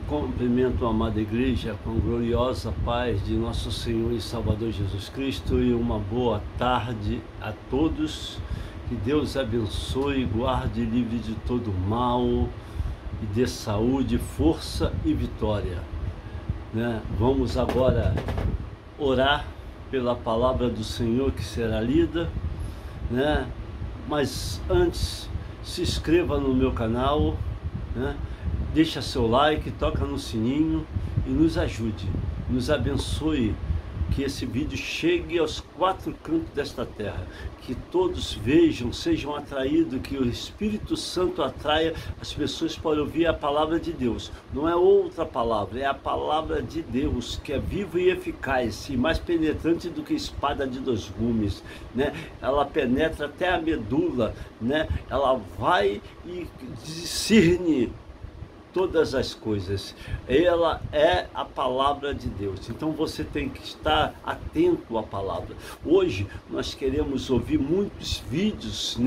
Cumprimento a amada igreja com gloriosa paz de nosso Senhor e Salvador Jesus Cristo e uma boa tarde a todos. Que Deus abençoe, guarde e livre de todo mal e dê saúde, força e vitória. Vamos agora orar pela palavra do Senhor que será lida, Mas antes, se inscreva no meu canal, Deixa seu like, toca no sininho e nos ajude, nos abençoe, que esse vídeo chegue aos 4 cantos desta terra, que todos vejam, sejam atraídos, que o Espírito Santo atraia as pessoas para ouvir a palavra de Deus. Não é outra palavra, é a palavra de Deus, que é viva e eficaz, e mais penetrante do que espada de 2 gumes, Ela penetra até a medula, Ela vai e discerne todas as coisas. Ela é a palavra de Deus. Então você tem que estar atento à palavra. Hoje nós queremos ouvir muitos vídeos,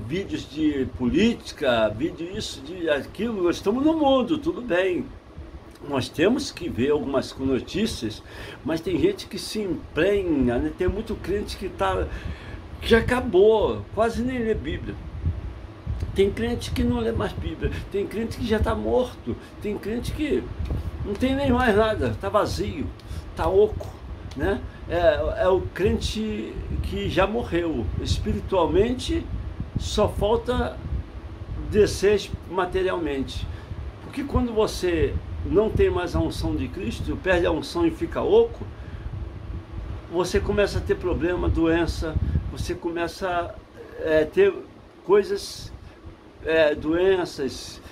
vídeos de política, vídeo isso, de aquilo. Nós estamos no mundo, tudo bem. Nós temos que ver algumas notícias, mas tem gente que se emprenha, Tem muito crente que acabou, quase nem lê Bíblia. Tem crente que não lê mais Bíblia, tem crente que já está morto, tem crente que não tem nem mais nada, está vazio, está oco, É o crente que já morreu espiritualmente, só falta descer materialmente. Porque quando você não tem mais a unção de Cristo, perde a unção e fica oco, você começa a ter problema, doença, você começa a ter coisas, doenças,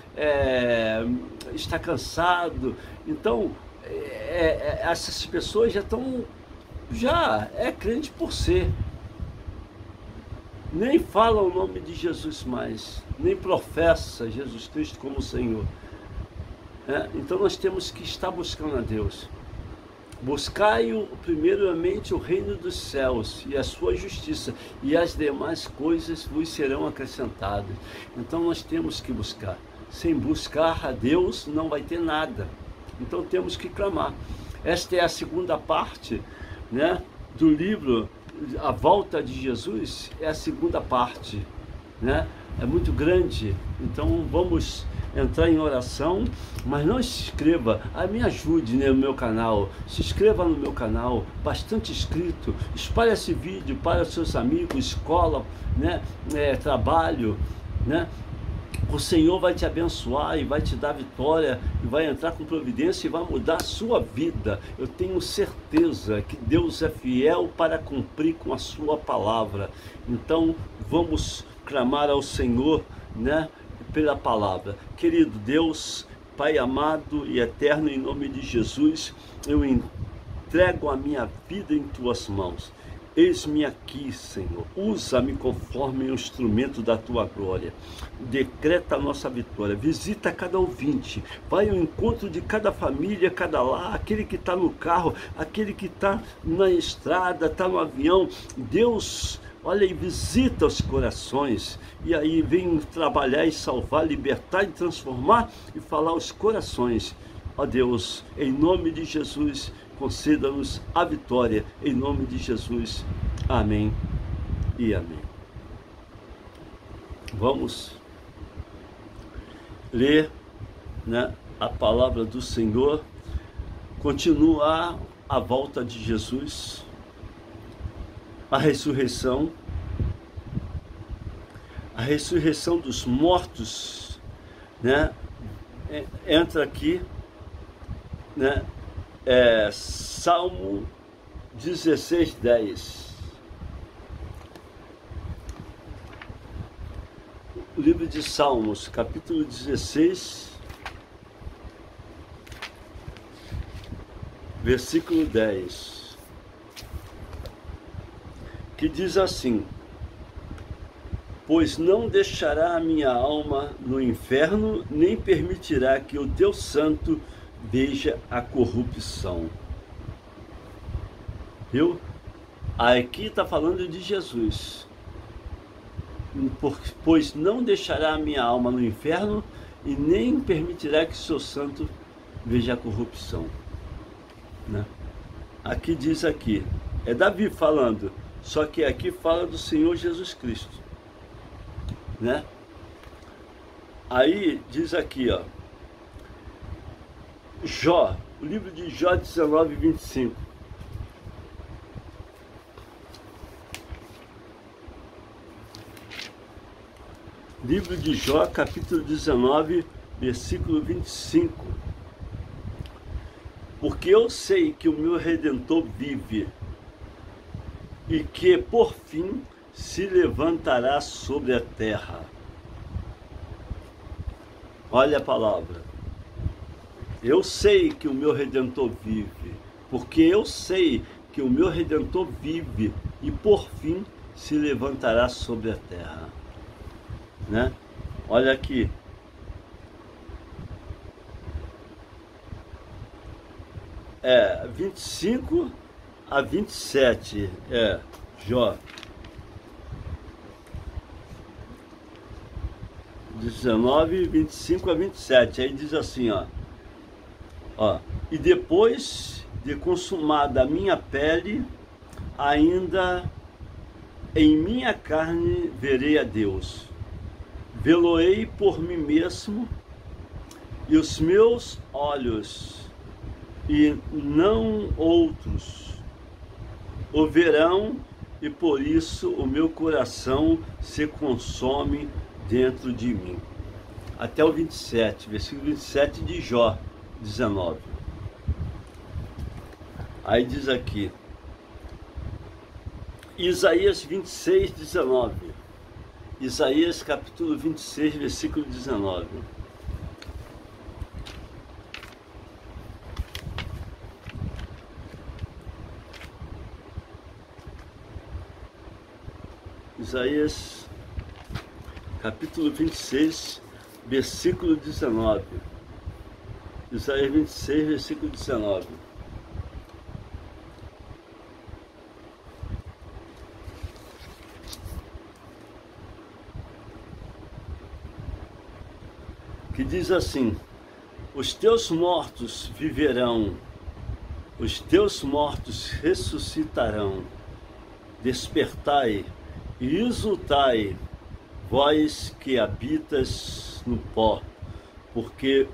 está cansado. Então essas pessoas já é crente por ser, nem fala o nome de Jesus mais, nem professa Jesus Cristo como Senhor. Então nós temos que estar buscando a Deus. Buscai primeiramente o reino dos céus e a sua justiça, e as demais coisas vos serão acrescentadas. Então nós temos que buscar. Sem buscar a Deus não vai ter nada. Então temos que clamar. Esta é a segunda parte, do livro A Volta de Jesus. É a segunda parte, É muito grande. Então vamos entrar em oração, mas não se inscreva, me ajude no meu canal, se inscreva no meu canal, bastante inscrito, espalhe esse vídeo para os seus amigos, escola, trabalho, O Senhor vai te abençoar e vai te dar vitória, e vai entrar com providência e vai mudar a sua vida. Eu tenho certeza que Deus é fiel para cumprir com a sua palavra. Então vamos clamar ao Senhor, pela palavra. Querido Deus, Pai amado e eterno, em nome de Jesus, eu entrego a minha vida em tuas mãos. Eis-me aqui, Senhor, usa-me conforme um instrumento da tua glória. Decreta a nossa vitória, visita cada ouvinte, vai ao encontro de cada família, cada lar, aquele que está no carro, aquele que está na estrada, está no avião. Deus, olha e visita os corações, e aí vem trabalhar e salvar, libertar e transformar e falar aos corações. Ó Deus, em nome de Jesus, conceda-nos a vitória, em nome de Jesus. Amém e amém. Vamos ler, a palavra do Senhor, continuar a volta de Jesus, a ressurreição dos mortos, entra aqui, Salmo 16:10. O livro de Salmos, capítulo 16, versículo 10, que diz assim: pois não deixará a minha alma no inferno, nem permitirá que o teu santo veja a corrupção. Viu? Aqui está falando de Jesus. Pois não deixará a minha alma no inferno, e nem permitirá que seu santo veja a corrupção, né? Aqui diz aqui, é Davi falando, só que aqui fala do Senhor Jesus Cristo, né? Aí diz aqui, ó, Jó, o livro de Jó 19, 25. Livro de Jó, capítulo 19, versículo 25. Porque eu sei que o meu Redentor vive, e que por fim se levantará sobre a terra. Olha a palavra. Eu sei que o meu Redentor vive, porque eu sei que o meu Redentor vive, e por fim se levantará sobre a terra. Né? Olha aqui. É 25 a 27, Jó 19, 25 a 27, aí diz assim, ó, e depois de consumada a minha pele, ainda em minha carne verei a Deus, vê-lo-ei por mim mesmo, e os meus olhos, e não outros, o verão, e por isso o meu coração se consome dentro de mim. Até o 27, versículo 27 de Jó 19. Aí diz aqui, Isaías 26, 19. Isaías capítulo 26, versículo 19. Isaías capítulo 26, versículo 19. Isaías 26, versículo 19. Que diz assim, os teus mortos viverão, os teus mortos ressuscitarão, despertai e exultai, vós que habitas no pó, porque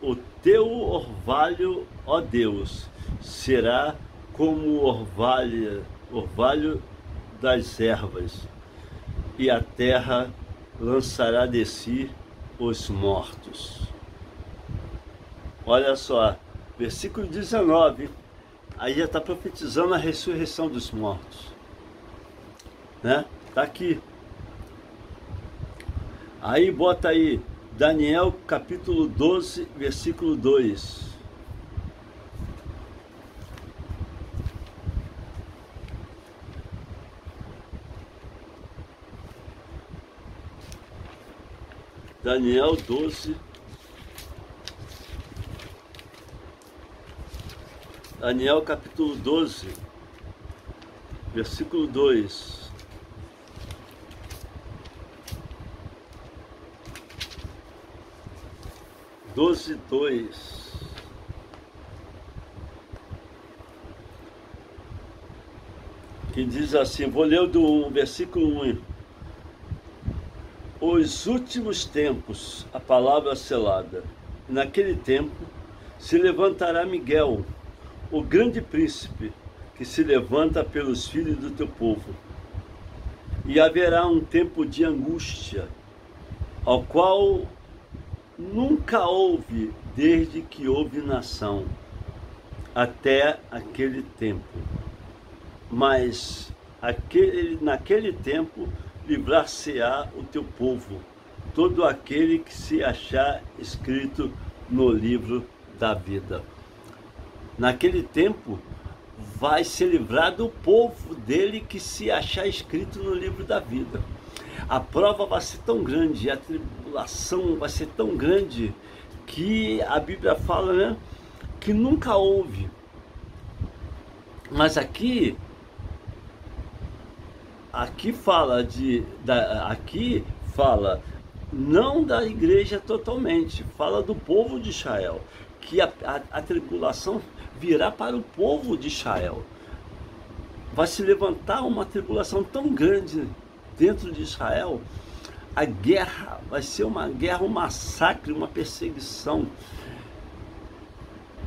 o teu orvalho, ó Deus, será como o orvalho das ervas, e a terra lançará de si os mortos. Olha só, versículo 19, aí já está profetizando a ressurreição dos mortos, né? Tá aqui. Aí bota aí, Daniel capítulo 12, versículo 2. Daniel 12, Daniel capítulo 12, versículo 2. Doze, 2. Que diz assim, vou ler do versículo 1. Os últimos tempos, a palavra selada. Naquele tempo se levantará Miguel, o grande príncipe, que se levanta pelos filhos do teu povo. E haverá um tempo de angústia, ao qual nunca houve desde que houve nação, até aquele tempo. Mas naquele tempo livrar-se-á o teu povo, todo aquele que se achar escrito no livro da vida. Naquele tempo vai ser livrado o povo dele que se achar escrito no livro da vida. A prova vai ser tão grande, a tribulação vai ser tão grande, que a Bíblia fala, né, que nunca houve. Mas aqui fala não da igreja totalmente, fala do povo de Israel, que a tribulação virá para o povo de Israel. Vai se levantar uma tribulação tão grande dentro de Israel, a guerra vai ser uma guerra, um massacre, uma perseguição.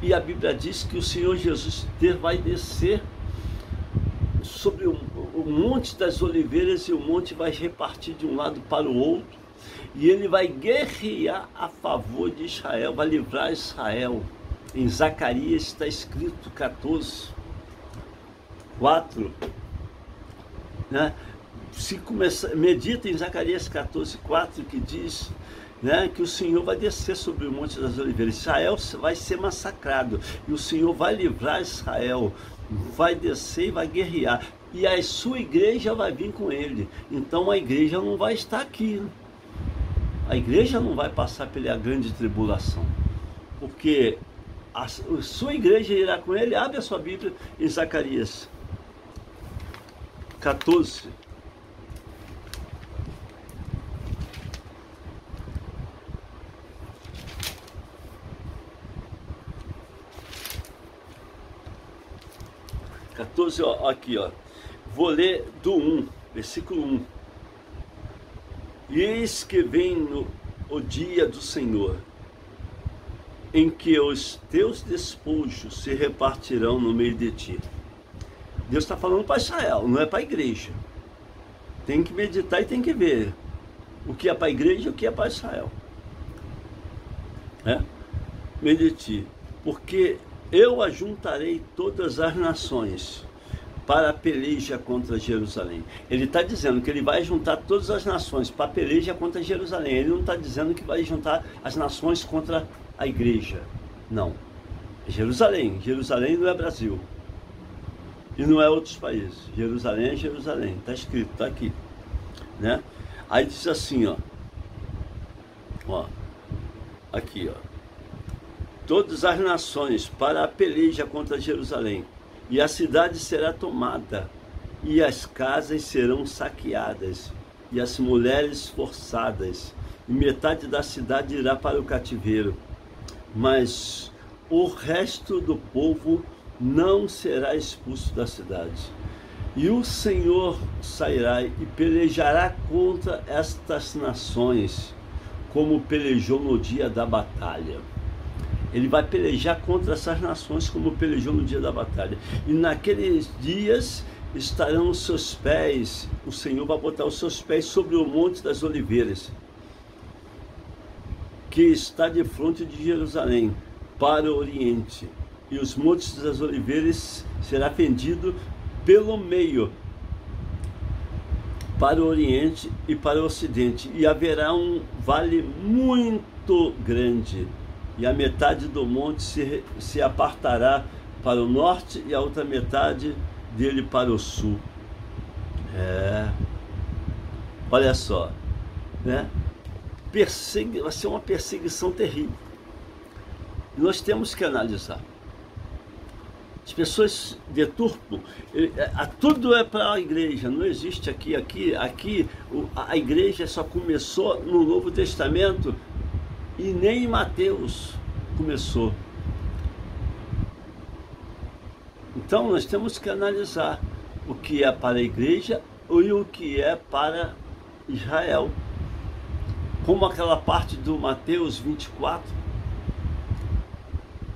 E a Bíblia diz que o Senhor Jesus vai descer sobre o Monte das Oliveiras, e o monte vai repartir de um lado para o outro, e ele vai guerrear a favor de Israel, vai livrar Israel. Em Zacarias está escrito 14, 4, né? Se começar, medita em Zacarias 14, 4, que diz, né, que o Senhor vai descer sobre o Monte das Oliveiras. Israel vai ser massacrado, e o Senhor vai livrar Israel, vai descer e vai guerrear, e a sua igreja vai vir com ele. Então a igreja não vai estar aqui, a igreja não vai passar pela grande tribulação, porque a sua igreja irá com ele. Abre a sua Bíblia em Zacarias 14. Ó, aqui, ó. Vou ler do 1, versículo 1. E eis que vem o dia do Senhor, em que os teus despojos se repartirão no meio de ti. Deus está falando para Israel, não é para a igreja. Tem que meditar e tem que ver o que é para a igreja e o que é para Israel. Medite, porque eu ajuntarei todas as nações para a peleja contra Jerusalém. Ele está dizendo que ele vai juntar todas as nações para a peleja contra Jerusalém. Ele não está dizendo que vai juntar as nações contra a igreja. Não. Jerusalém. Jerusalém não é Brasil. E não é outros países. Jerusalém é Jerusalém. Está escrito, está aqui, né? Aí diz assim, ó. Aqui, ó. Todas as nações para a peleja contra Jerusalém, e a cidade será tomada, e as casas serão saqueadas, e as mulheres forçadas, e metade da cidade irá para o cativeiro, mas o resto do povo não será expulso da cidade. E o Senhor sairá e pelejará contra estas nações, como pelejou no dia da batalha. Ele vai pelejar contra essas nações como pelejou no dia da batalha. E naqueles dias estarão os seus pés, o Senhor vai botar os seus pés sobre o Monte das Oliveiras, que está de frente de Jerusalém, para o oriente. E os Montes das Oliveiras será fendido pelo meio, para o oriente e para o ocidente. E haverá um vale muito grande, e a metade do monte se apartará para o norte, e a outra metade dele para o sul. Olha só, né? Vai ser uma perseguição terrível. Nós temos que analisar. As pessoas deturpam, tudo é para a igreja, não existe aqui. A igreja só começou no Novo Testamento, e nem em Mateus começou. Então nós temos que analisar o que é para a igreja e o que é para Israel. Como aquela parte do Mateus 24,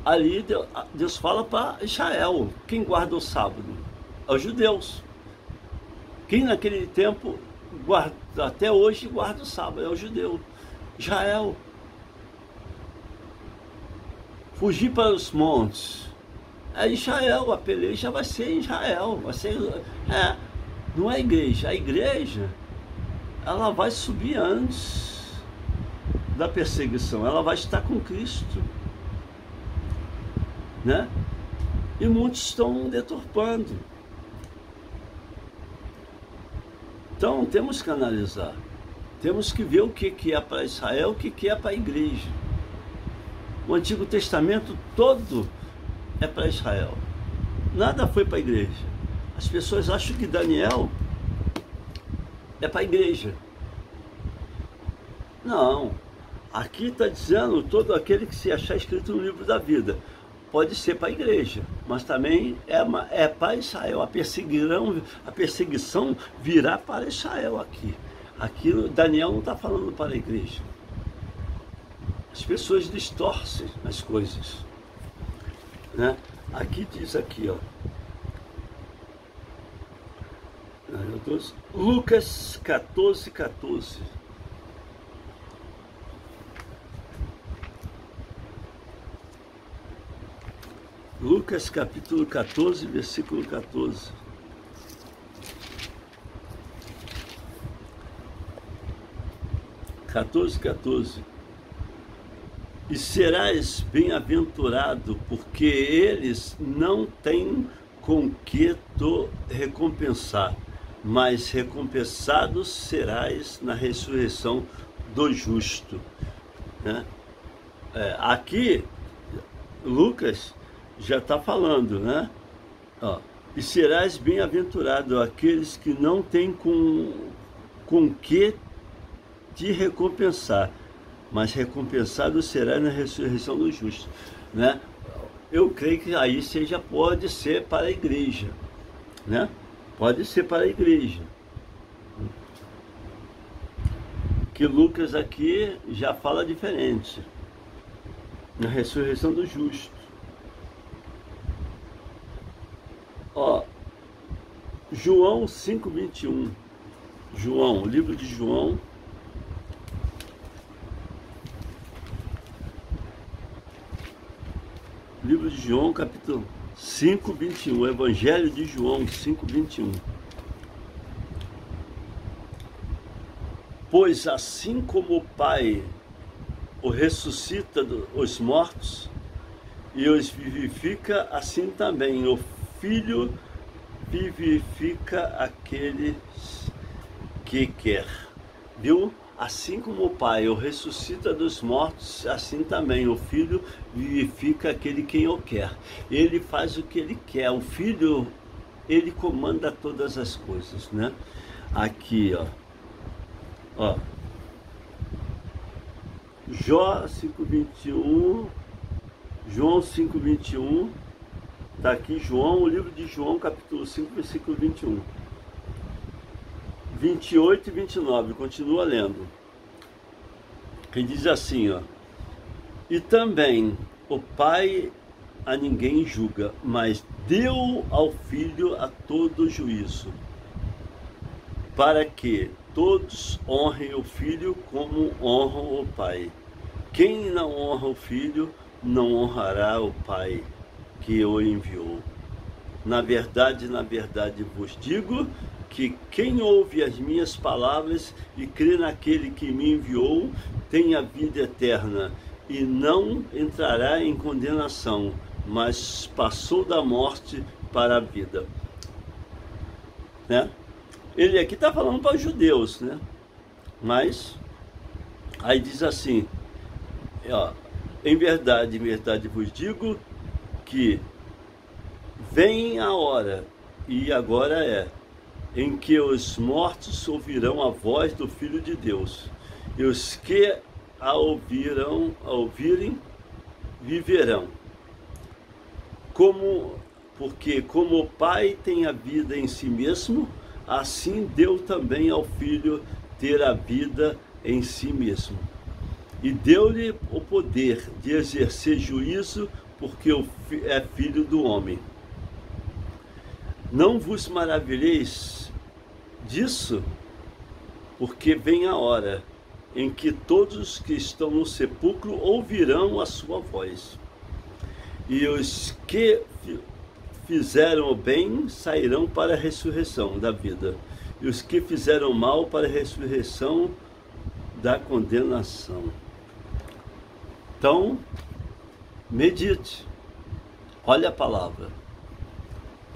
ali Deus fala para Israel. Quem guarda o sábado? É os judeus. Quem naquele tempo, até hoje, guarda o sábado? É o judeu. Israel. Fugir para os montes, é Israel. A peleja vai ser em Israel, não é a igreja. A igreja, ela vai subir antes da perseguição, ela vai estar com Cristo, né? E muitos estão deturpando. Então temos que analisar, temos que ver o que é para Israel, o que é para a igreja. O Antigo Testamento todo é para Israel, nada foi para a igreja. As pessoas acham que Daniel é para a igreja. Não. Aqui está dizendo todo aquele que se achar escrito no livro da vida. Pode ser para a igreja, mas também é para Israel. A perseguição virá para Israel aqui. Aqui Daniel não está falando para a igreja. As pessoas distorcem as coisas, né? Aqui diz aqui, ó. Lucas 14, 14. Lucas capítulo 14, versículo 14. E serás bem-aventurado, porque eles não têm com que te recompensar, mas recompensado serás na ressurreição do justo. Né? Aqui, Lucas já está falando, né? Ó, e serás bem-aventurado aqueles que não têm com que te recompensar, mas recompensado será na ressurreição dos justos, né? Eu creio que aí pode ser para a igreja, né? Pode ser para a igreja. Que Lucas aqui já fala diferente, na ressurreição dos justos. Ó, João 5:21. João, livro de João. Livro de João, capítulo 5:21. Evangelho de João 5:21. Pois assim como o Pai o ressuscita os mortos e os vivifica, assim também o Filho vivifica aqueles que quer. Viu? Assim como o Pai o ressuscita dos mortos, assim também o Filho vivifica aquele quem o quer. Ele faz o que ele quer. O Filho, ele comanda todas as coisas, né? Aqui, ó. Jó 5:21, João 5:21. Está aqui João, o livro de João, capítulo 5, versículo 21. 28 e 29, continua lendo. Que diz assim, ó. E também o Pai a ninguém julga, mas deu ao Filho a todo juízo, para que todos honrem o Filho como honram o Pai. Quem não honra o Filho, não honrará o Pai que o enviou. Na verdade vos digo que quem ouve as minhas palavras e crê naquele que me enviou, tem a vida eterna e não entrará em condenação, mas passou da morte para a vida. Né? Ele aqui está falando para os judeus, né? Mas aí diz assim, ó, em verdade vos digo que vem a hora, e agora em que os mortos ouvirão a voz do Filho de Deus, e os que a ouvirem, viverão. Porque como o Pai tem a vida em si mesmo, assim deu também ao Filho ter a vida em si mesmo. E deu-lhe o poder de exercer juízo, porque é filho do homem. Não vos maravilheis disso, porque vem a hora em que todos os que estão no sepulcro ouvirão a sua voz. E os que fizeram o bem sairão para a ressurreição da vida, e os que fizeram mal para a ressurreição da condenação. Então, medite, olha a palavra.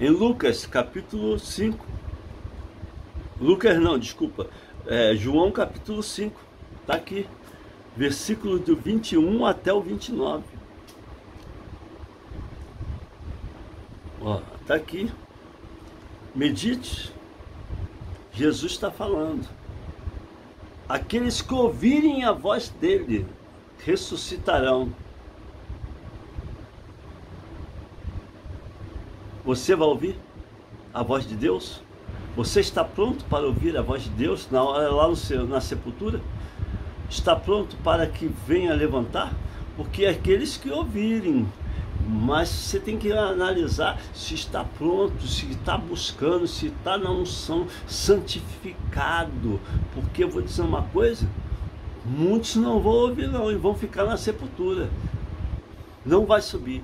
Em Lucas capítulo 5, João capítulo 5, está aqui, versículo do 21 até o 29. Ó, está aqui, medite, Jesus está falando. Aqueles que ouvirem a voz dele ressuscitarão. Você vai ouvir a voz de Deus? Você está pronto para ouvir a voz de Deus na hora lá na sepultura? Está pronto para que venha levantar? Porque aqueles que ouvirem, mas você tem que analisar se está pronto, se está buscando, se está na unção, santificado. Porque eu vou dizer uma coisa, muitos não vão ouvir não e vão ficar na sepultura. Não vai subir.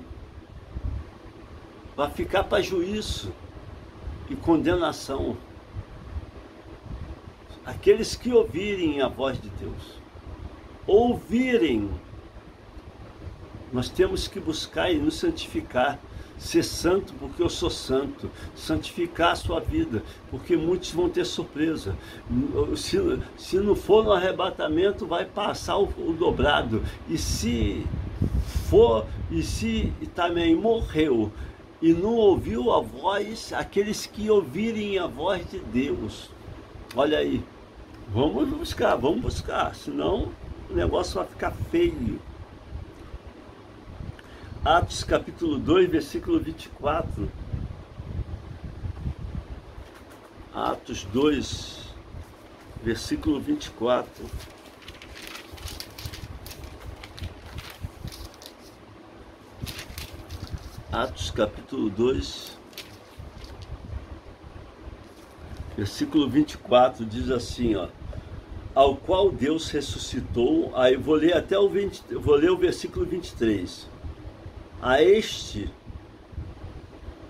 Vai ficar para juízo e condenação. Aqueles que ouvirem a voz de Deus, ouvirem, nós temos que buscar e nos santificar, ser santo porque eu sou santo, santificar a sua vida, porque muitos vão ter surpresa. Se não for no arrebatamento, vai passar o dobrado, e se for, e se também morreu, e não ouviu a voz, aqueles que ouvirem a voz de Deus, olha aí, vamos buscar, senão o negócio vai ficar feio. Atos capítulo 2, versículo 24. Atos 2, versículo 24. Atos capítulo 2, versículo 24, diz assim, ó: ao qual Deus ressuscitou, aí vou ler até vou ler o versículo 23. A este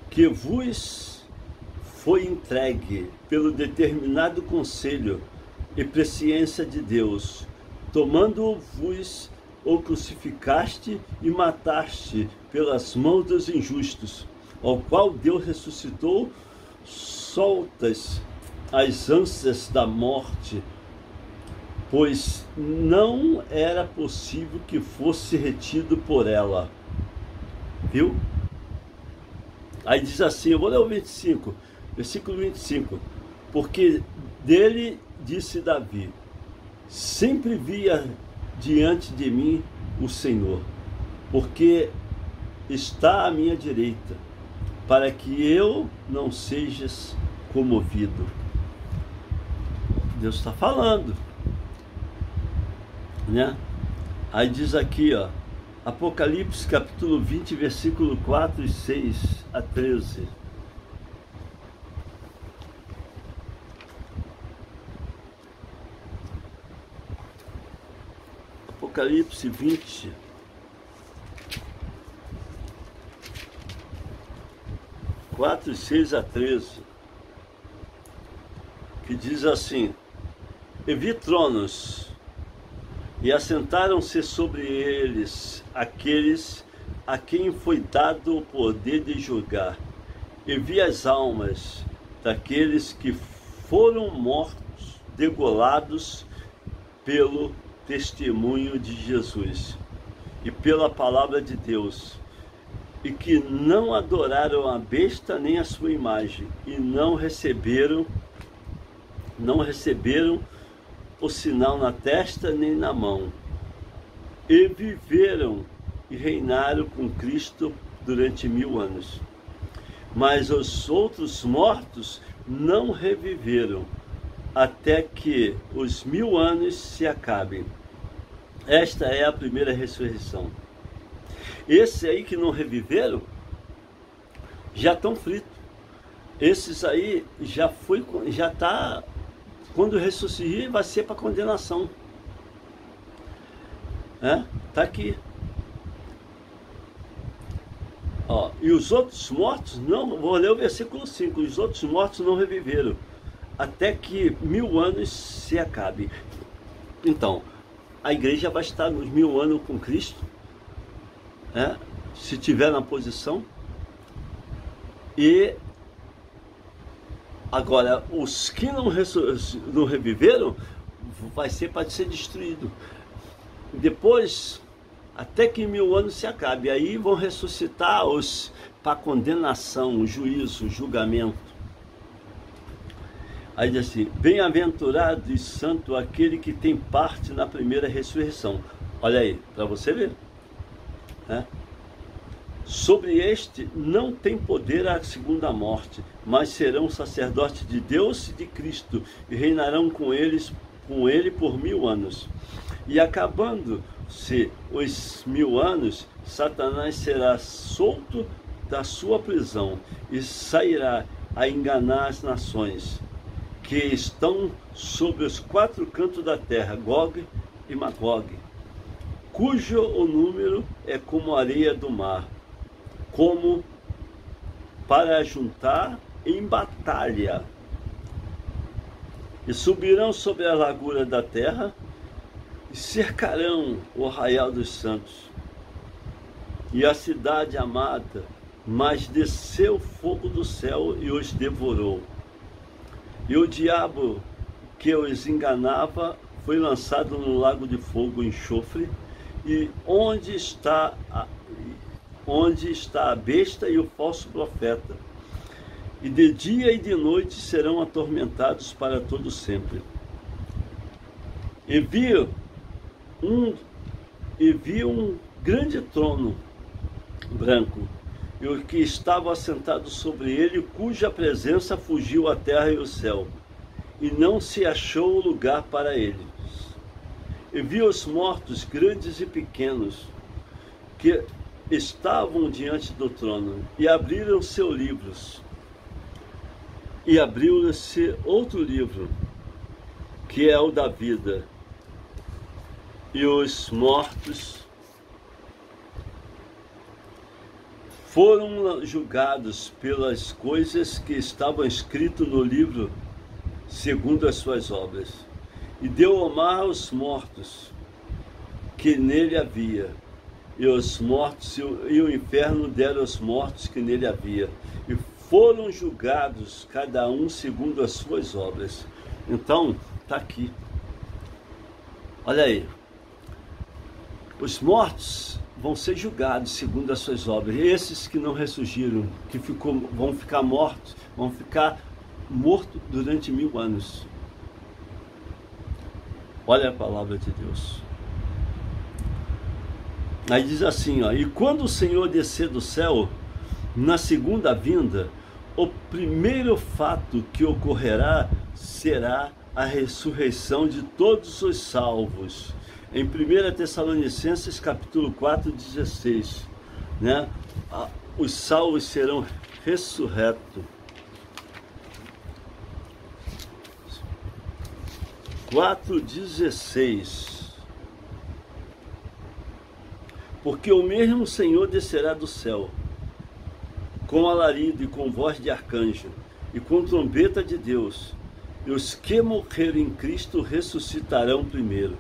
que vos foi entregue pelo determinado conselho e presciência de Deus, tomando-vos o crucificaste e mataste pelas mãos dos injustos, ao qual Deus ressuscitou, soltas as ânsias da morte, pois não era possível que fosse retido por ela. Viu? Aí diz assim, eu vou ler o 25, versículo 25. Porque dele disse Davi, sempre via diante de mim o Senhor, porque está à minha direita, para que eu não sejas comovido. Deus está falando, né? Aí diz aqui, ó, Apocalipse capítulo 20, versículo 4 e 6 a 13. Apocalipse 20, quatro e 6 a 13, que diz assim: e vi tronos, e assentaram-se sobre eles aqueles a quem foi dado o poder de julgar, e vi as almas daqueles que foram mortos, degolados pelo testemunho de Jesus e pela palavra de Deus, e que não adoraram a besta nem a sua imagem, e não receberam o sinal na testa nem na mão, e viveram e reinaram com Cristo durante 1000 anos. Mas os outros mortos não reviveram, até que os 1000 anos se acabem. Esta é a primeira ressurreição. Esses aí que não reviveram, já estão fritos. Esses aí já está, quando ressuscitar, vai ser para condenação. Está aqui. Ó, e os outros mortos, não, vou ler o versículo 5, os outros mortos não reviveram, até que 1000 anos se acabe. Então, a igreja vai estar nos 1000 anos com Cristo, se tiver na posição. E agora, os que não reviveram, vai ser para ser destruído. Depois, até que 1000 anos se acabe, aí vão ressuscitar os para condenação, o juízo, o julgamento. Aí diz assim, bem-aventurado e santo aquele que tem parte na primeira ressurreição. Olha aí, para você ver, né? Sobre este não tem poder a segunda morte, mas serão sacerdotes de Deus e de Cristo, e reinarão com ele por 1000 anos. E acabando-se os 1000 anos, Satanás será solto da sua prisão e sairá a enganar as nações que estão sobre os 4 cantos da terra, Gog e Magog, cujo o número é como a areia do mar, como para juntar em batalha. E subirão sobre a largura da terra e cercarão o arraial dos santos e a cidade amada, mas desceu fogo do céu e os devorou. E o diabo que os enganava foi lançado no lago de fogo e enxofre, e onde está a besta e o falso profeta. E de dia e de noite serão atormentados para todo sempre. E vi um grande trono branco, e o que estava assentado sobre ele, cuja presença fugiu a terra e o céu, e não se achou lugar para eles. E vi os mortos, grandes e pequenos, que estavam diante do trono, e abriram seus livros. E abriu-se outro livro, que é o da vida. E os mortos foram julgados pelas coisas que estavam escritas no livro, segundo as suas obras. E deu o mar aos mortos que nele havia, e os mortos e o inferno deram aos mortos que nele havia, e foram julgados cada um segundo as suas obras. Então, está aqui. Olha aí. Os mortos vão ser julgados segundo as suas obras. E esses que não ressurgiram, vão ficar mortos durante 1000 anos. Olha a palavra de Deus. Aí diz assim, ó, e quando o Senhor descer do céu, na segunda vinda, o primeiro fato que ocorrerá será a ressurreição de todos os salvos. Em 1 Tessalonicenses capítulo 4, 16, né? Os salvos serão ressurretos. 4:16. Porque o mesmo Senhor descerá do céu, com alarido e com voz de arcanjo, e com trombeta de Deus, e os que morrerem em Cristo ressuscitarão primeiro.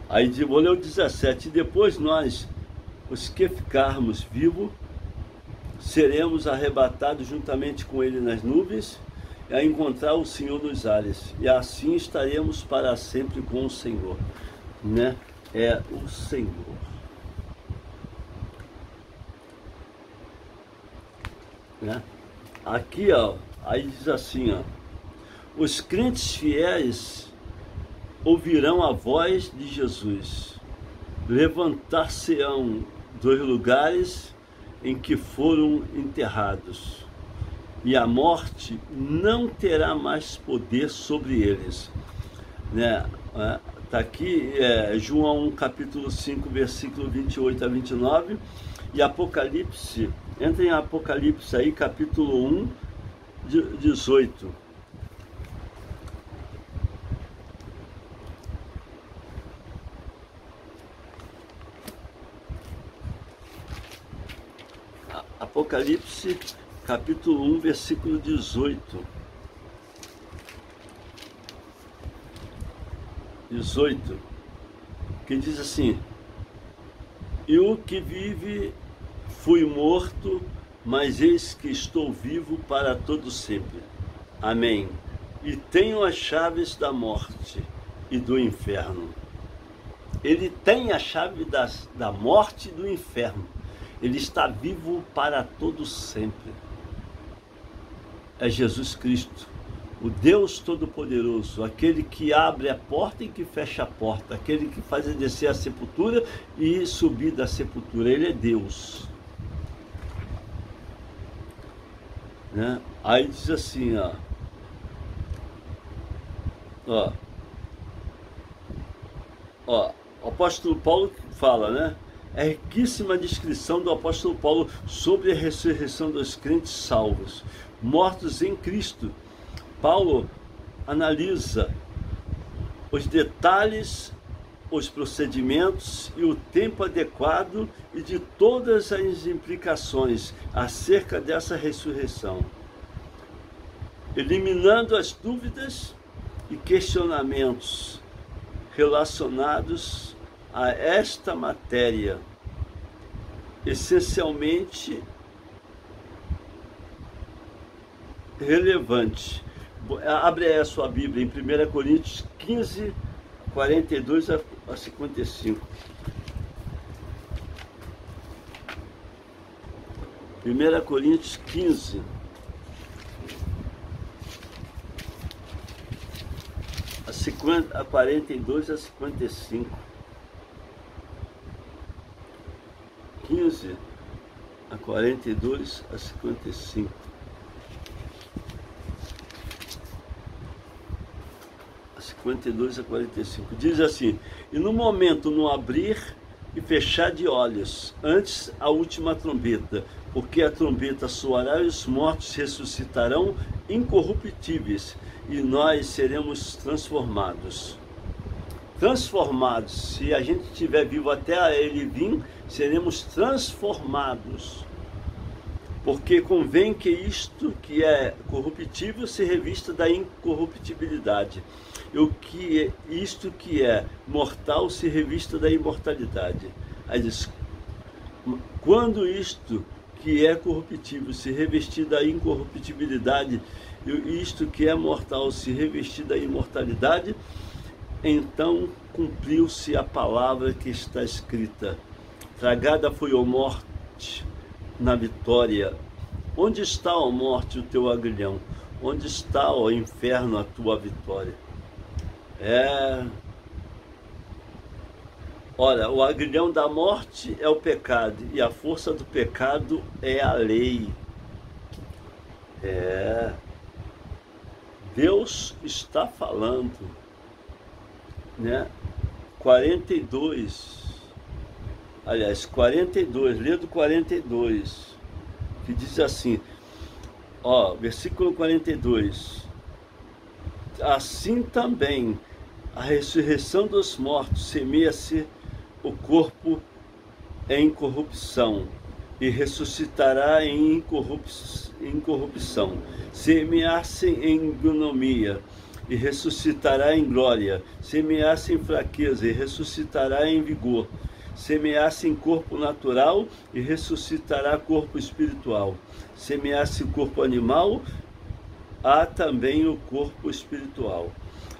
Aí vou ler o 17, e depois nós, os que ficarmos vivos, seremos arrebatados juntamente com ele nas nuvens, a encontrar o Senhor nos ares, e assim estaremos para sempre com o Senhor, né? É o Senhor. Né? Aqui, ó, aí diz assim, ó, os crentes fiéis ouvirão a voz de Jesus, levantar-se-ão dos lugares em que foram enterrados, e a morte não terá mais poder sobre eles. Né? Está aqui João capítulo 5, versículo 28 a 29, e Apocalipse, entra em Apocalipse aí, capítulo 1, 18. Apocalipse, capítulo 1, versículo 18. 18, que diz assim: e o que vive fui morto, mas eis que estou vivo para todo sempre. Amém. E tenho as chaves da morte e do inferno. Ele tem a chave da morte e do inferno. Ele está vivo para todo sempre. É Jesus Cristo, O Deus Todo-Poderoso, aquele que abre a porta e que fecha a porta, aquele que faz descer a sepultura e subir da sepultura, ele é Deus. Né? Aí diz assim, ó, o apóstolo Paulo fala, né? É riquíssima a descrição do apóstolo Paulo sobre a ressurreição dos crentes salvos, mortos em Cristo. Paulo analisa os detalhes, os procedimentos e o tempo adequado e de todas as implicações acerca dessa ressurreição, eliminando as dúvidas e questionamentos relacionados a esta matéria, essencialmente relevante. Abre aí a sua Bíblia em 1 Coríntios 15, 42 a 55. 1 Coríntios 15, a 42 a 55. 15 a 42 a 55. A 52 a 45. Diz assim: e no momento, no abrir e fechar de olhos, antes a última trombeta, porque a trombeta soará e os mortos ressuscitarão incorruptíveis, e nós seremos transformados. Transformados, se a gente estiver vivo até ele vir, seremos transformados. Porque convém que isto que é corruptível se revista da incorruptibilidade, e isto que é mortal se revista da imortalidade. Aí diz: quando isto que é corruptível se revestir da incorruptibilidade, e isto que é mortal se revestir da imortalidade, então cumpriu-se a palavra que está escrita: tragada foi a morte na vitória. Onde está, ó morte, o teu aguilhão? Onde está, ó inferno, a tua vitória? Olha, o aguilhão da morte é o pecado, e a força do pecado é a lei. Deus está falando, né? 42, lê do 42, que diz assim, versículo 42, assim também a ressurreição dos mortos semeia-se o corpo em corrupção e ressuscitará em incorrupção, semear-se em ignomia e ressuscitará em glória, semear-se em fraqueza e ressuscitará em vigor, semear-se em corpo natural e ressuscitará corpo espiritual, semear-se corpo animal, há também o corpo espiritual.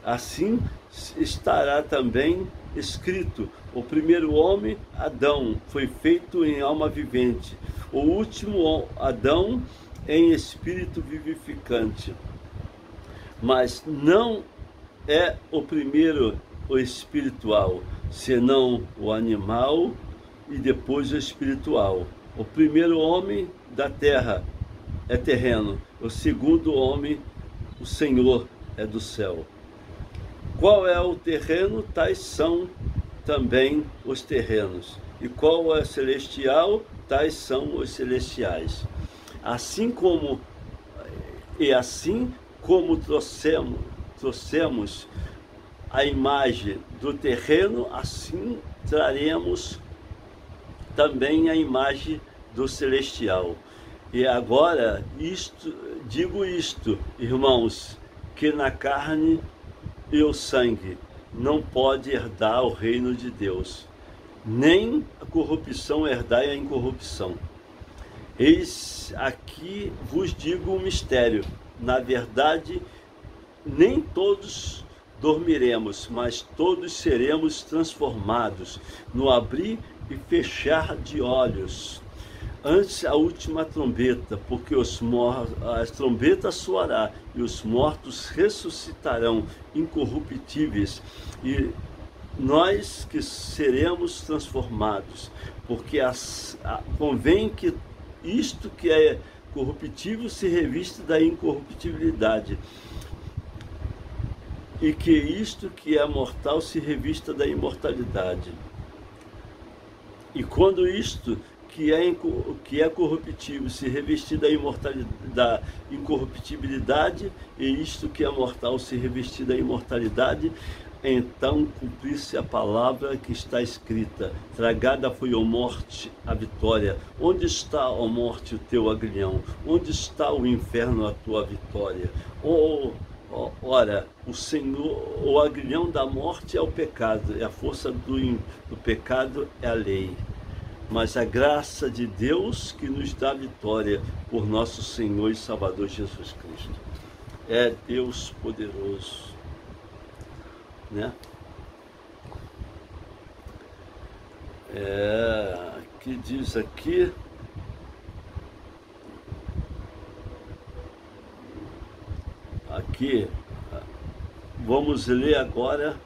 Assim estará também escrito: o primeiro homem, Adão, foi feito em alma vivente, o último Adão em espírito vivificante. Mas não é o primeiro o espiritual, senão o animal e depois o espiritual. O primeiro homem da terra é terreno, o segundo homem, o Senhor, é do céu. Qual é o terreno? Tais são também os terrenos. E qual é o celestial? Tais são os celestiais. Assim como trouxemos a imagem do terreno, assim traremos também a imagem do celestial. E agora, digo isto, irmãos, que na carne e o sangue não pode herdar o reino de Deus, nem a corrupção herdar a incorrupção. Eis aqui vos digo um mistério: na verdade, nem todos dormiremos, mas todos seremos transformados no abrir e fechar de olhos, antes a última trombeta, porque as trombetas soará e os mortos ressuscitarão incorruptíveis, e nós que seremos transformados, porque convém que isto que é corruptível se revista da incorruptibilidade, e que isto que é mortal se revista da imortalidade. E quando isto que é corruptível se revestir da imortalidade, da incorruptibilidade, e isto que é mortal se revestir da imortalidade, então cumprir-se a palavra que está escrita: tragada foi, ó morte, a vitória. Onde está, ó morte, o teu aguilhão? Onde está, o inferno, a tua vitória? Ora, o Senhor, o aguilhão da morte é o pecado, e a força do pecado é a lei. Mas a graça de Deus que nos dá vitória por nosso Senhor e Salvador Jesus Cristo. É Deus poderoso, né? Que diz aqui, vamos ler agora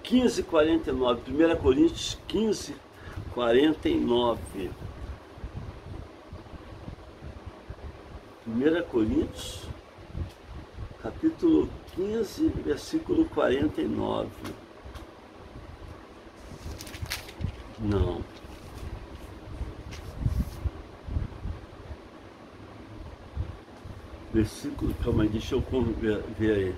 quinze 49, 1 Coríntios 15, 49. 1 Coríntios, capítulo 15, versículo 49. Não. Versículo, calma aí, deixa eu ver aí.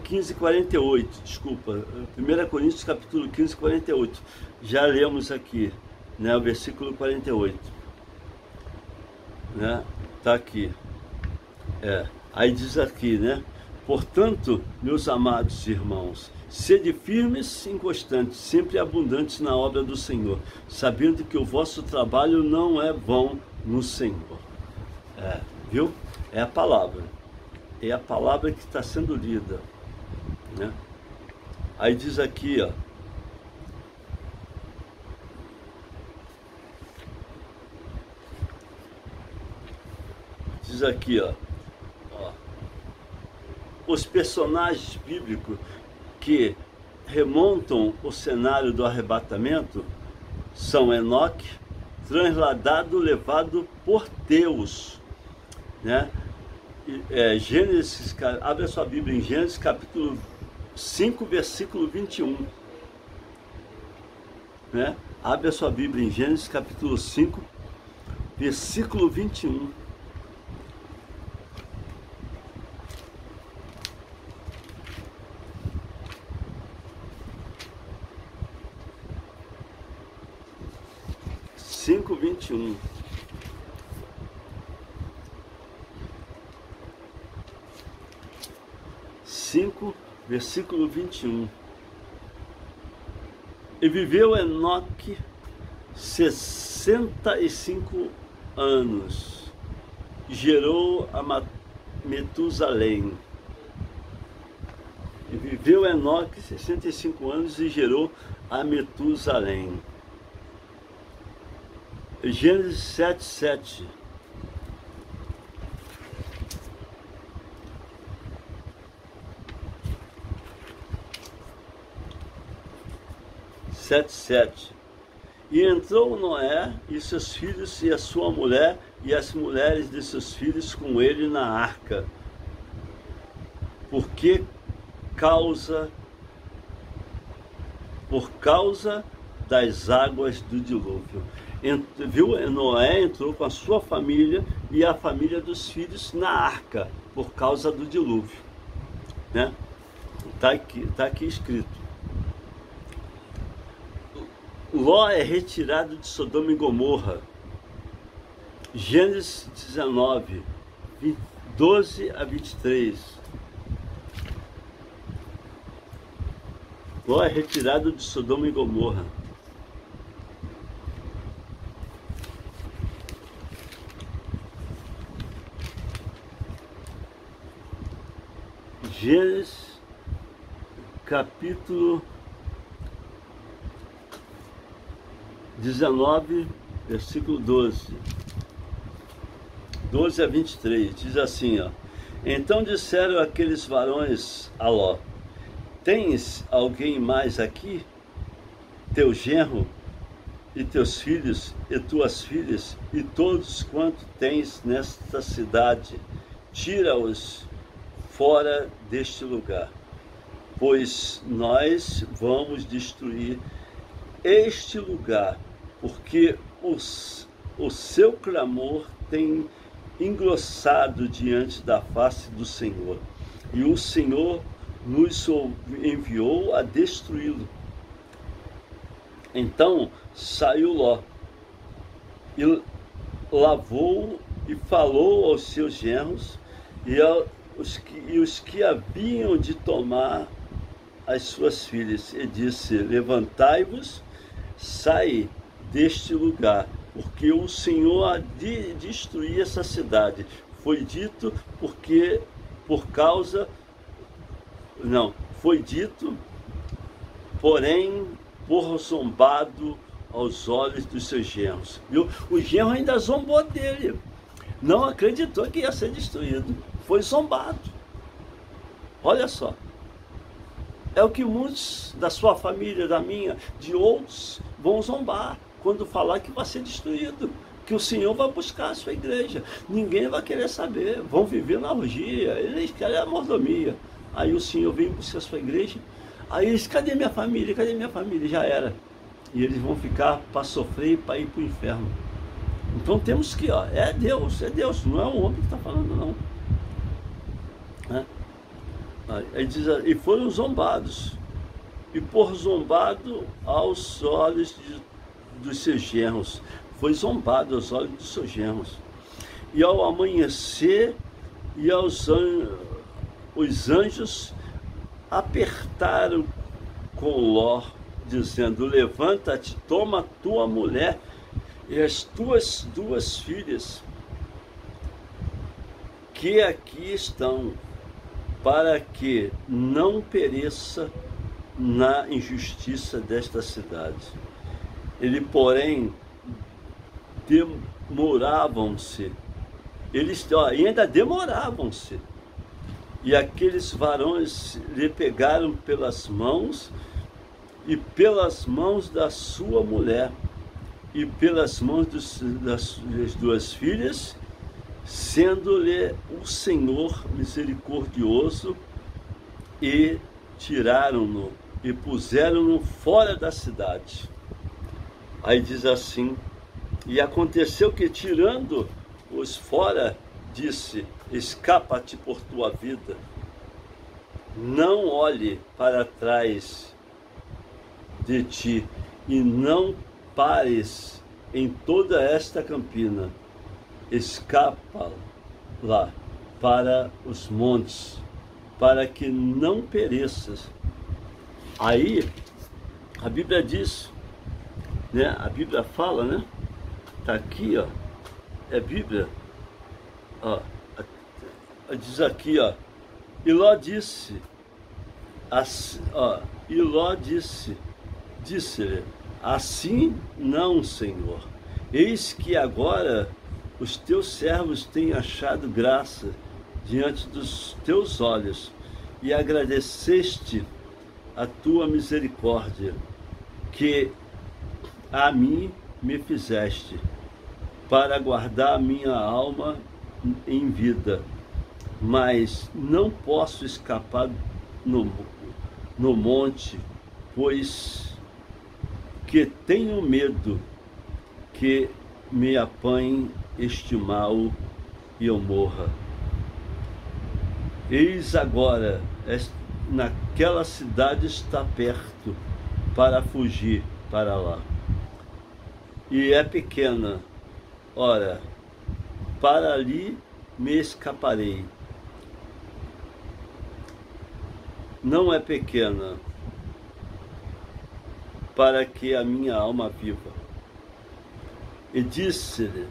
15:48, desculpa. 1 Coríntios, capítulo 15, 48. Já lemos aqui, né, o versículo 48. Né? Tá aqui. Aí diz aqui, né? Portanto, meus amados irmãos, sede firmes e inconstantes, sempre abundantes na obra do Senhor, sabendo que o vosso trabalho não é vão no Senhor. Viu? É a palavra. É a palavra que está sendo lida, né? Aí diz aqui, ó. Diz aqui, ó. Os personagens bíblicos que remontam o cenário do arrebatamento são Enoque, transladado, levado por Deus, né? Gênesis, abre a sua Bíblia em Gênesis capítulo 5, versículo 21, né? Abre a sua Bíblia em Gênesis capítulo 5, versículo 21. Cinco, 21. Versículo 21. E viveu Enoque 65 anos, gerou a Metusalém. E viveu Enoque 65 anos e gerou a Metusalém. Gênesis 7:7. E entrou Noé e seus filhos e a sua mulher e as mulheres de seus filhos com ele na arca. Por causa das águas do dilúvio. Viu? Noé entrou com a sua família e a família dos filhos na arca por causa do dilúvio, né? Tá aqui escrito. Ló é retirado de Sodoma e Gomorra. Gênesis 19, 12 a 23. Ló é retirado de Sodoma e Gomorra. Gênesis capítulo 19, versículo 12 a 23, diz assim, ó: Então disseram aqueles varões a Ló: Tens alguém mais aqui? Teu genro, e teus filhos, e tuas filhas, e todos quanto tens nesta cidade, tira-os fora deste lugar, pois nós vamos destruir este lugar, porque o seu clamor tem engrossado diante da face do Senhor, e o Senhor nos enviou a destruí-lo. Então saiu Ló, e lavou e falou aos seus genros e os que haviam de tomar as suas filhas, e disse: Levantai-vos, sai deste lugar, porque o Senhor há de destruir essa cidade. Foi dito foi dito, porém, por zombado aos olhos dos seus genros. Viu? O genro ainda zombou dele, não acreditou que ia ser destruído, foi zombado. Olha só, é o que muitos da sua família, da minha, de outros, vão zombar quando falar que vai ser destruído, que o Senhor vai buscar a sua igreja. Ninguém vai querer saber, vão viver na orgia, eles querem a mordomia. Aí o Senhor vem buscar a sua igreja, aí eles: cadê minha família? Cadê minha família? Já era. E eles vão ficar para sofrer e para ir para o inferno. Então temos que, é Deus, não é o homem que está falando, não. Aí diz: e foram zombados, e por zombado aos olhos dos seus genros. Foi zombado aos olhos dos seus genros. E ao amanhecer, os anjos apertaram com Ló, dizendo: levanta-te, toma tua mulher e as tuas duas filhas, que aqui estão, para que não pereça na injustiça desta cidade. Ele, porém, ainda demoravam-se. E aqueles varões lhe pegaram pelas mãos, e pelas mãos da sua mulher, e pelas mãos das duas filhas, sendo-lhe o Senhor misericordioso, e tiraram-no e puseram-no fora da cidade. Aí diz assim: e aconteceu que, tirando-os fora, disse: escapa-te por tua vida, não olhe para trás de ti, e não pares em toda esta campina, escapa lá para os montes, para que não pereças. Aí a Bíblia diz, né? A Bíblia fala, né? Tá aqui, é Bíblia, diz aqui, e Ló disse, disse-lhe: assim não, Senhor, eis que agora os teus servos têm achado graça diante dos teus olhos, e agradeceste a tua misericórdia, que a mim me fizeste, para guardar a minha alma em vida. Mas não posso escapar no monte, pois que tenho medo que me apanhe este mal e eu morra. Eis agora, naquela cidade está perto, para fugir para lá, e é pequena, ora, para ali me escaparei. Não é pequena, para que a minha alma viva. E disse-lhe: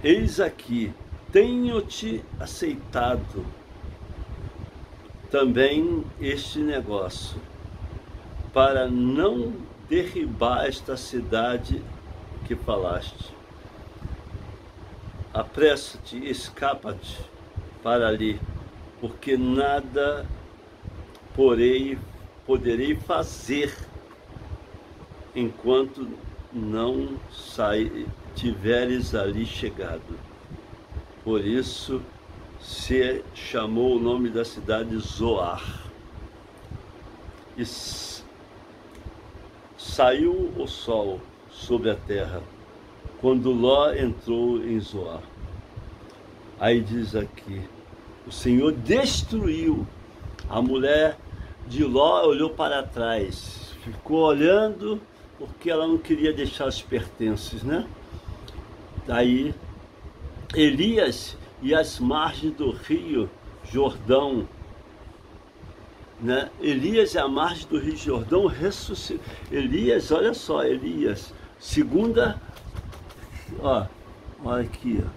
eis aqui, tenho-te aceitado, também este negócio, para não derribar esta cidade que falaste. Apressa-te e escapa-te para ali, porque nada poderei fazer enquanto não tiveres ali chegado. Por isso se chamou o nome da cidade Zoar. E saiu o sol sobre a terra quando Ló entrou em Zoar. Aí diz aqui, o Senhor destruiu. A mulher de Ló olhou para trás, ficou olhando, porque ela não queria deixar os pertences, né? Daí Elias e as margens do rio Jordão, né? Elias e a margem do rio Jordão ressuscitou. Elias, olha só, Elias, olha aqui, ó.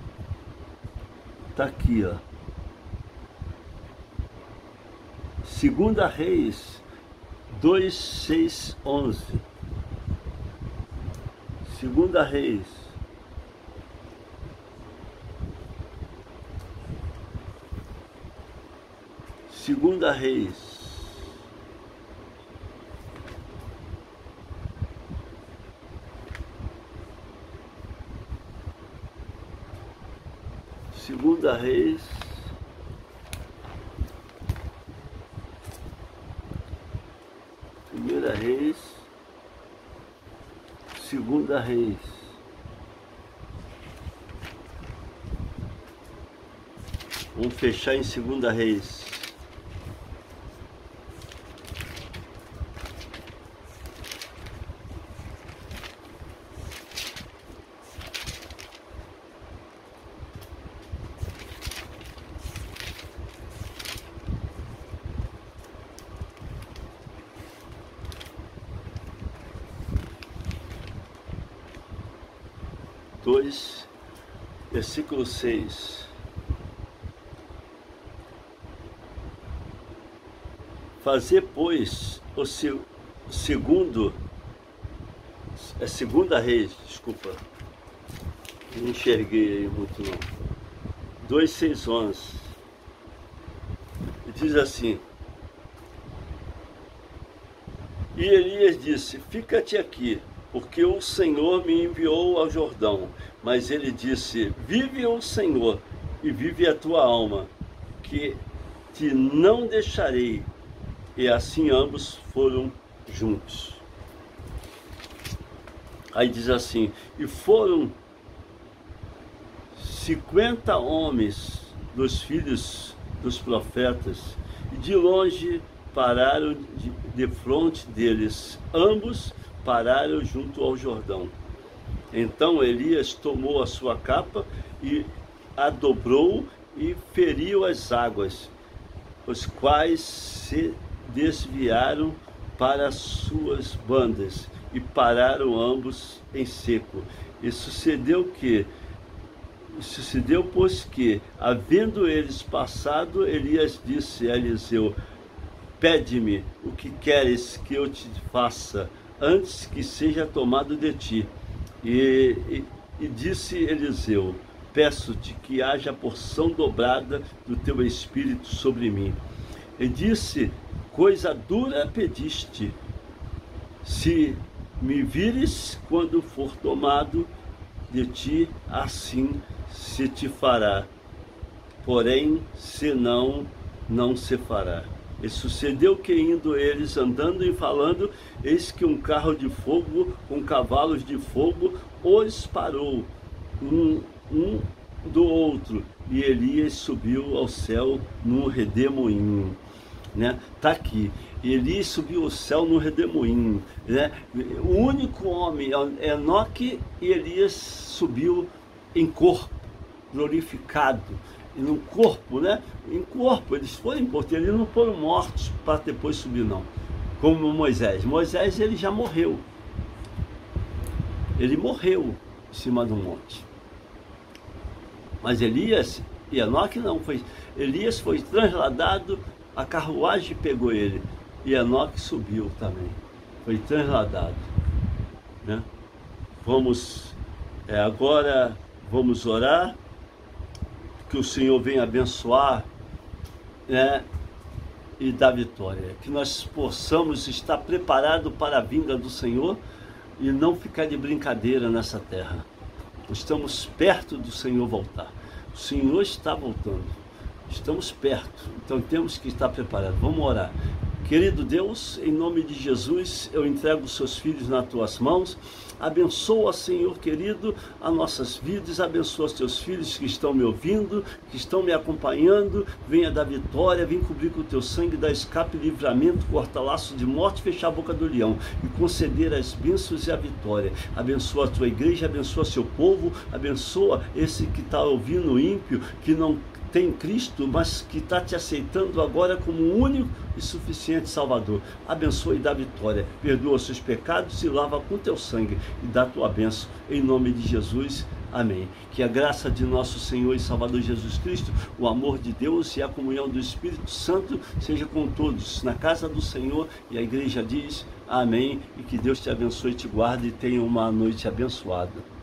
Tá aqui, ó. Segunda Reis 2, 6, 11. Segunda Reis. Segunda Reis. Segunda Reis. Primeira Reis. Segunda Reis. Vamos fechar em Segunda Reis. Versículo 6. Fazer, pois, o segundo, Segunda Reis, desculpa, não enxerguei aí muito não, 2, 6, 11, e diz assim, e Elias disse, fica-te aqui, porque o Senhor me enviou ao Jordão. Mas ele disse, vive o Senhor e vive a tua alma, que te não deixarei. E assim ambos foram juntos. Aí diz assim, e foram 50 homens dos filhos dos profetas, e de longe pararam de frente deles, ambos pararam junto ao Jordão. Então Elias tomou a sua capa e a dobrou e feriu as águas, os quais se desviaram para as suas bandas e pararam ambos em seco. E sucedeu, pois que, havendo eles passado, Elias disse a Eliseu, pede-me o que queres que eu te faça, antes que seja tomado de ti. E disse Eliseu, peço-te que haja porção dobrada do teu espírito sobre mim. E disse, coisa dura pediste, se me vires quando for tomado de ti, assim se te fará, porém, senão, não se fará. E sucedeu que, indo eles andando e falando, eis que um carro de fogo com cavalos de fogo os parou, um do outro, e Elias subiu ao céu num redemoinho, né? Tá aqui, Elias subiu ao céu no redemoinho, né? O único homem, Enoque e Elias, subiu em corpo, glorificado, e no corpo, né? Em corpo, eles foram importantes, eles não foram mortos para depois subir, não. Como Moisés. Moisés, ele já morreu. Ele morreu em cima do monte. Mas Elias e Enoque não. Elias foi trasladado a carruagem pegou ele, e Enoque subiu também, foi transladado, né? Agora vamos orar, que o Senhor venha abençoar, né, e dar vitória, que nós possamos estar preparados para a vinda do Senhor e não ficar de brincadeira nessa terra. Estamos perto do Senhor voltar, o Senhor está voltando, estamos perto, então temos que estar preparados. Vamos orar. Querido Deus, em nome de Jesus, eu entrego os seus filhos nas tuas mãos. Abençoa, Senhor querido, as nossas vidas, abençoa os teus filhos que estão me ouvindo, que estão me acompanhando. Venha dar vitória, vem cobrir com o teu sangue, dar escape e livramento, cortar laço de morte, fechar a boca do leão e conceder as bênçãos e a vitória. Abençoa a tua igreja, abençoa seu povo, abençoa esse que está ouvindo, o ímpio, que não tem Cristo, mas que está te aceitando agora como o único e suficiente Salvador. Abençoa e dá vitória, perdoa os seus pecados e lava com teu sangue e dá a tua bênção, em nome de Jesus, amém. Que a graça de nosso Senhor e Salvador Jesus Cristo, o amor de Deus e a comunhão do Espírito Santo seja com todos na casa do Senhor, e a igreja diz amém, e que Deus te abençoe e te guarde e tenha uma noite abençoada.